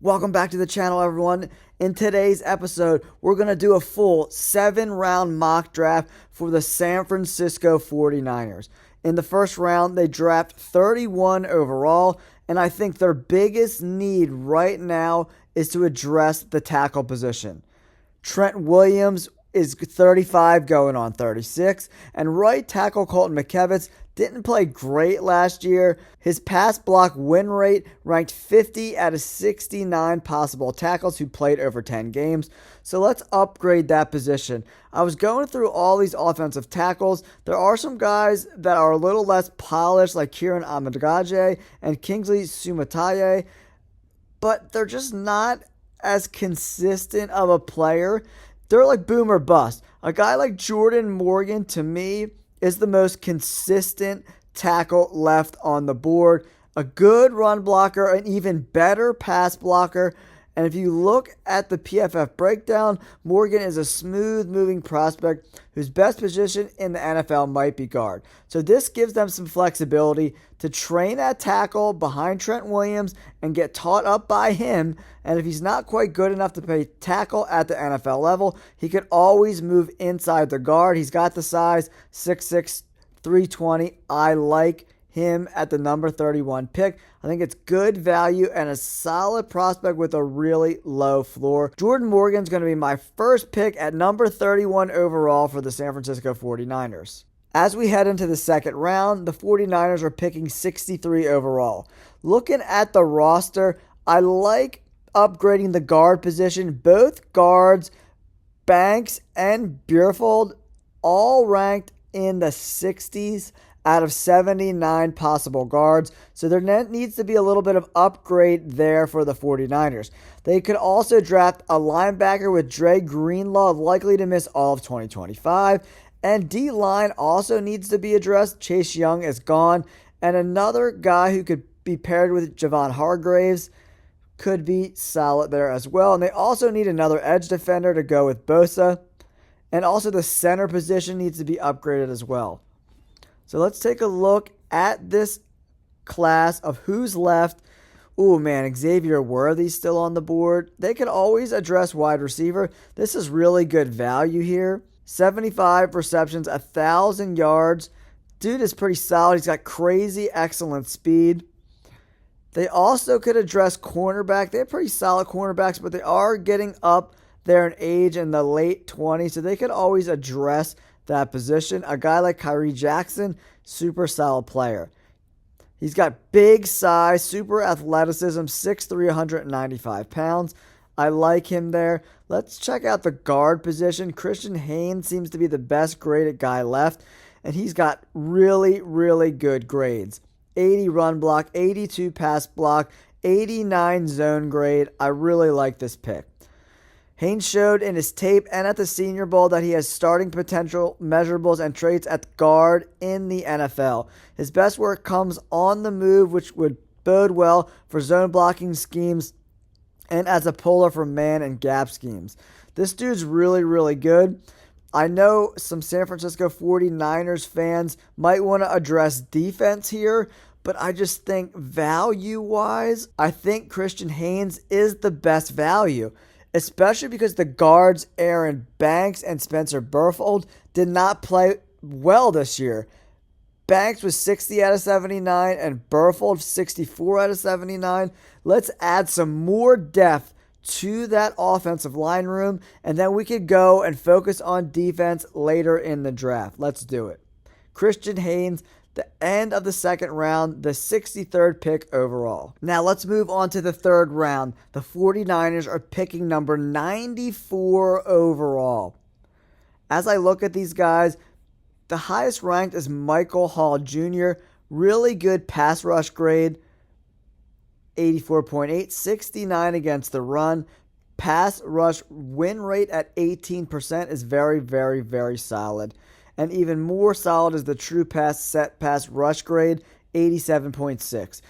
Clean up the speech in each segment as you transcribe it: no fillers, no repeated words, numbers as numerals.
Welcome back to the channel, everyone. In today's episode, we're going to do a full 7-round mock draft for the San Francisco 49ers. In the first round, they draft 31 overall, and I think their biggest need right now is to address the tackle position. Trent Williams is 35 going on 36, and right tackle Colton McKevitz didn't play great last year. His pass block win rate ranked 50 out of 69 possible tackles who played over 10 games. So let's upgrade that position. I was going through all these offensive tackles. There are some guys that are a little less polished, like Kieran Amadagaje and Kingsley Sumataye, but they're just not as consistent of a player. They're like boom or bust. A guy like Jordan Morgan, to me, is the most consistent tackle left on the board. A good run blocker, an even better pass blocker. And if you look at the PFF breakdown, Morgan is a smooth-moving prospect whose best position in the NFL might be guard. So this gives them some flexibility to train at tackle behind Trent Williams and get taught up by him. And if he's not quite good enough to play tackle at the NFL level, he could always move inside the guard. He's got the size, 6'6", 320. I like him at the number 31 pick. I think it's good value and a solid prospect with a really low floor. Jordan Morgan's going to be my first pick at number 31 overall for the San Francisco 49ers. As we head into the second round, the 49ers are picking 63 overall. Looking at the roster, I like upgrading the guard position. Both guards, Banks and Bierfold, all ranked in the 60s out of 79 possible guards. So there needs to be a little bit of upgrade there for the 49ers. They could also draft a linebacker with Dre Greenlaw, likely to miss all of 2025. And D-line also needs to be addressed. Chase Young is gone. And another guy who could be paired with Javon Hargraves could be solid there as well. And they also need another edge defender to go with Bosa. And also the center position needs to be upgraded as well. So let's take a look at this class of who's left. Ooh, man, Xavier Worthy's still on the board. They can always address wide receiver. This is really good value here. 75 receptions, 1,000 yards. Dude is pretty solid. He's got crazy excellent speed. They also could address cornerback. They have pretty solid cornerbacks, but they are getting up there in age in the late 20s, so they could always address that position. A guy like Kyrie Jackson, super solid player. He's got big size, super athleticism, 6'3", 195 pounds. I like him there. Let's check out the guard position. Christian Haynes seems to be the best graded guy left, and he's got really, really good grades. 80 run block, 82 pass block, 89 zone grade. I really like this pick. Haynes showed in his tape and at the Senior Bowl that he has starting potential, measurables, and traits at guard in the NFL. His best work comes on the move, which would bode well for zone blocking schemes and as a puller for man and gap schemes. This dude's really, really good. I know some San Francisco 49ers fans might want to address defense here, but I just think value-wise, I think Christian Haynes is the best value, especially because the guards Aaron Banks and Spencer Burfold did not play well this year. Banks was 60 out of 79 and Burfold 64 out of 79. Let's add some more depth to that offensive line room, and then we could go and focus on defense later in the draft. Let's do it. Christian Haynes, the end of the second round, the 63rd pick overall. Now let's move on to the third round. The 49ers are picking number 94 overall. As I look at these guys, the highest ranked is Michael Hall Jr. Really good pass rush grade, 84.8, 69 against the run. Pass rush win rate at 18% is very, very, very solid. And even more solid is the true pass set pass rush grade, 87.6.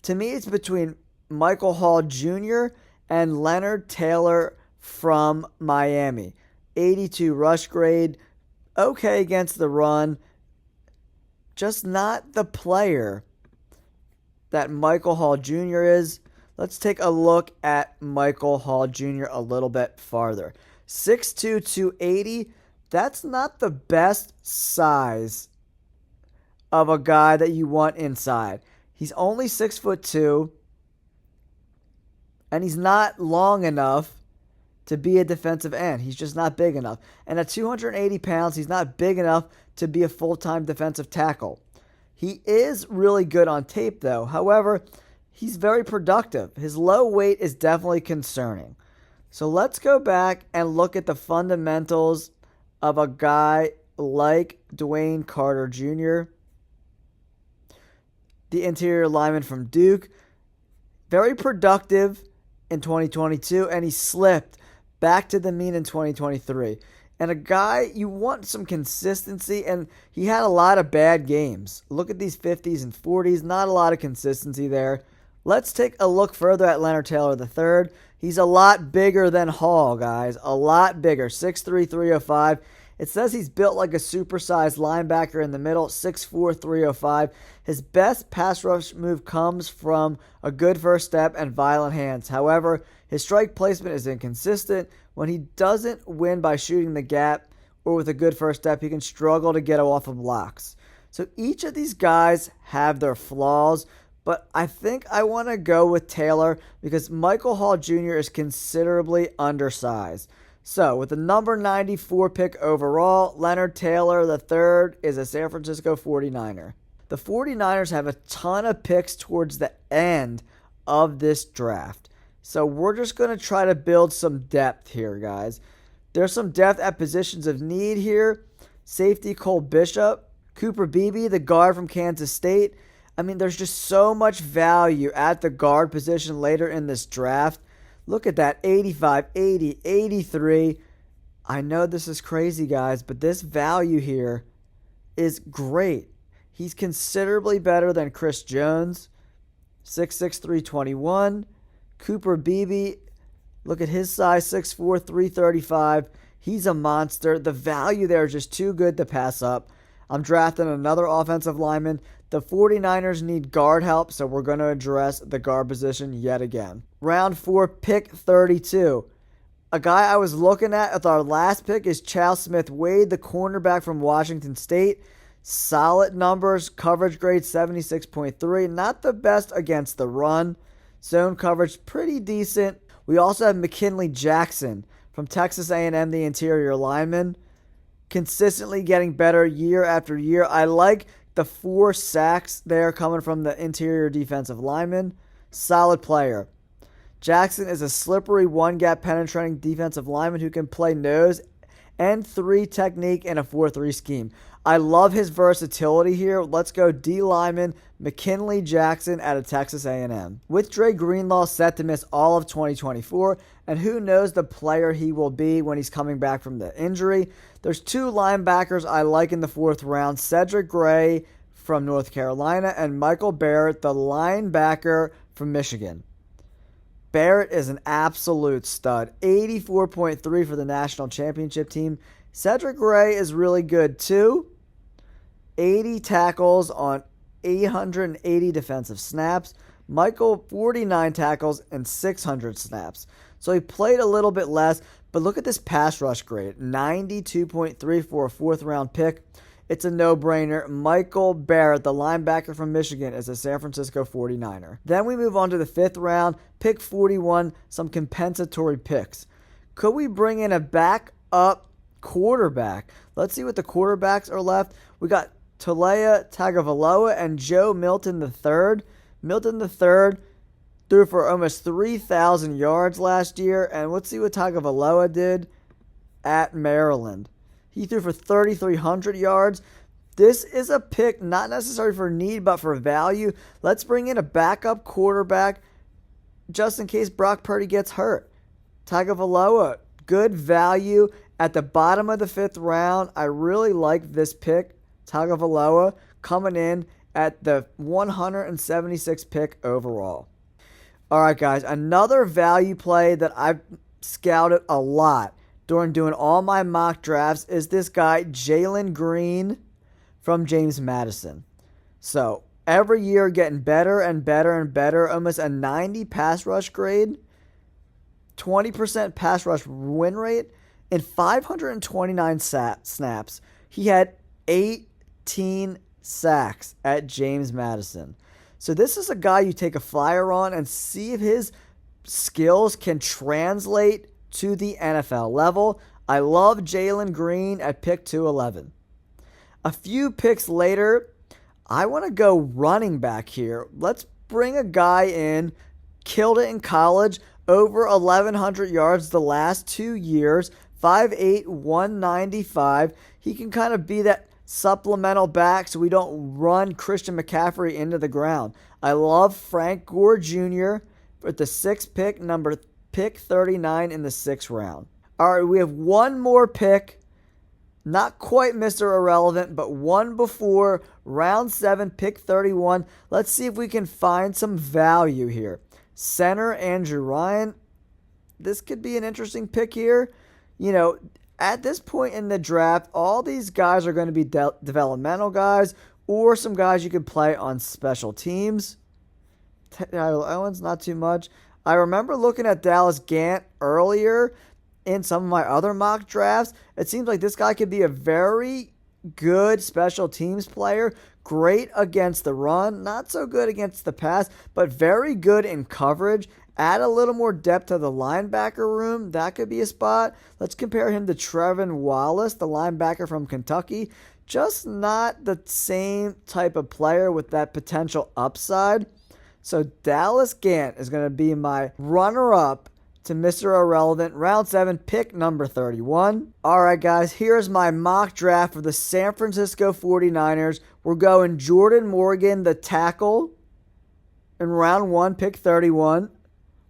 To me, it's between Michael Hall Jr. and Leonard Taylor from Miami. 82 rush grade, okay against the run, just not the player that Michael Hall Jr. is. Let's take a look at Michael Hall Jr. a little bit farther. 6'2", 280. That's not the best size of a guy that you want inside. He's only 6'2", and he's not long enough to be a defensive end. He's just not big enough. And at 280 pounds, he's not big enough to be a full-time defensive tackle. He is really good on tape, though. However, he's very productive. His low weight is definitely concerning. So let's go back and look at the fundamentals of a guy like Dwayne Carter Jr., the interior lineman from Duke. Very productive in 2022, and he slipped back to the mean in 2023. And a guy, you want some consistency, and he had a lot of bad games. Look at these 50s and 40s, not a lot of consistency there. Let's take a look further at Leonard Taylor III. He's a lot bigger than Hall, guys. A lot bigger. 6'3", 305. It says he's built like a supersized linebacker in the middle, 6'4", 305. His best pass rush move comes from a good first step and violent hands. However, his strike placement is inconsistent. When he doesn't win by shooting the gap or with a good first step, he can struggle to get off of blocks. So each of these guys have their flaws, but I think I want to go with Taylor because Michael Hall Jr. is considerably undersized. So, with the number 94 pick overall, Leonard Taylor III is a San Francisco 49er. The 49ers have a ton of picks towards the end of this draft. So, we're just going to try to build some depth here, guys. There's some depth at positions of need here. Safety Cole Bishop, Cooper Beebe, the guard from Kansas State. I mean, there's just so much value at the guard position later in this draft. Look at that, 85, 80, 83. I know this is crazy, guys, but this value here is great. He's considerably better than Chris Jones, 6'6", 321. Cooper Beebe, look at his size, 6'4", 335. He's a monster. The value there is just too good to pass up. I'm drafting another offensive lineman. The 49ers need guard help, so we're going to address the guard position yet again. Round 4, pick 32. A guy I was looking at with our last pick is Chau Smith-Wade, the cornerback from Washington State. Solid numbers, coverage grade 76.3. Not the best against the run. Zone coverage pretty decent. We also have McKinley Jackson from Texas A&M, the interior lineman. Consistently getting better year after year. I like the 4 sacks there coming from the interior defensive lineman. Solid player. Jackson is a slippery one-gap penetrating defensive lineman who can play nose and 3 technique in a 4-3 scheme. I love his versatility here. Let's go D lineman McKinley Jackson out of Texas A&M. With Dre Greenlaw set to miss all of 2024, and who knows the player he will be when he's coming back from the injury. There's 2 linebackers I like in the 4th round, Cedric Gray from North Carolina and Michael Barrett, the linebacker from Michigan. Barrett is an absolute stud, 84.3 for the national championship team. Cedric Gray is really good too, 80 tackles on 880 defensive snaps. Michael, 49 tackles and 600 snaps. So he played a little bit less, but look at this pass rush grade, 92.3 for a 4th round pick. It's a no-brainer. Michael Barrett, the linebacker from Michigan, is a San Francisco 49er. Then we move on to the 5th round, pick 41, some compensatory picks. Could we bring in a backup quarterback? Let's see what the quarterbacks are left. We got Talia Tagovailoa and Joe Milton III. Milton III threw for almost 3,000 yards last year, and let's see what Tagovailoa did at Maryland. He threw for 3,300 yards. This is a pick not necessarily for need, but for value. Let's bring in a backup quarterback just in case Brock Purdy gets hurt. Tagovailoa, good value at the bottom of the 5th round. I really like this pick. Tagovailoa coming in at the 176th pick overall. All right, guys, another value play that I've scouted a lot during doing all my mock drafts is this guy, Jalen Green from James Madison. So, every year getting better and better and better, almost a 90 pass rush grade, 20% pass rush win rate, in 529 snaps. He had 18 sacks at James Madison. So this is a guy you take a flyer on and see if his skills can translate to the NFL level. I love Jalen Green at pick 211. A few picks later, I want to go running back here. Let's bring a guy in, killed it in college, over 1,100 yards the last 2 years, 5'8", 195. He can kind of be that supplemental back so we don't run Christian McCaffrey into the ground. I love Frank Gore Jr. with the 6th pick, pick 39 in the 6th round. All right, we have one more pick. Not quite Mr. Irrelevant, but one before round 7, pick 31. Let's see if we can find some value here. Center Andrew Ryan. This could be an interesting pick here. You know, at this point in the draft, all these guys are going to be developmental guys or some guys you could play on special teams. Tyler Owens, not too much. I remember looking at Dallas Gant earlier in some of my other mock drafts. It seems like this guy could be a very good special teams player. Great against the run, not so good against the pass, but very good in coverage. Add a little more depth to the linebacker room. That could be a spot. Let's compare him to Trevin Wallace, the linebacker from Kentucky. Just not the same type of player with that potential upside. So Dallas Gant is going to be my runner-up to Mr. Irrelevant, round 7, pick number 31. All right, guys, here's my mock draft for the San Francisco 49ers. We're going Jordan Morgan, the tackle, in round 1, pick 31.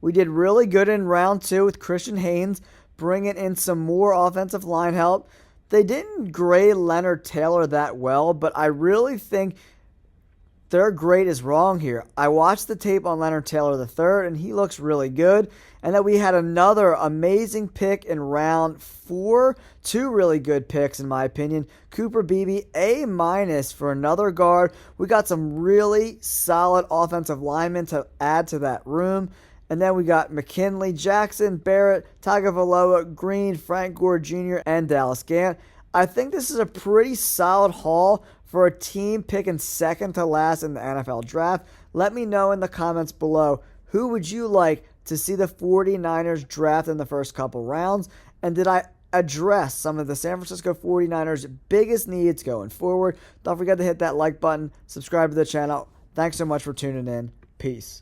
We did really good in round 2 with Christian Haynes, bringing in some more offensive line help. They didn't grade Leonard Taylor that well, but I really think their grade is wrong here. I watched the tape on Leonard Taylor III, and he looks really good. And then we had another amazing pick in round 4. 2 really good picks, in my opinion. Cooper Beebe, A- for another guard. We got some really solid offensive linemen to add to that room. And then we got McKinley, Jackson, Barrett, Tagovailoa, Green, Frank Gore Jr., and Dallas Gant. I think this is a pretty solid haul for a team picking second to last in the NFL draft. Let me know in the comments below, who would you like to see the 49ers draft in the first couple rounds? And did I address some of the San Francisco 49ers' biggest needs going forward? Don't forget to hit that like button, subscribe to the channel. Thanks so much for tuning in. Peace.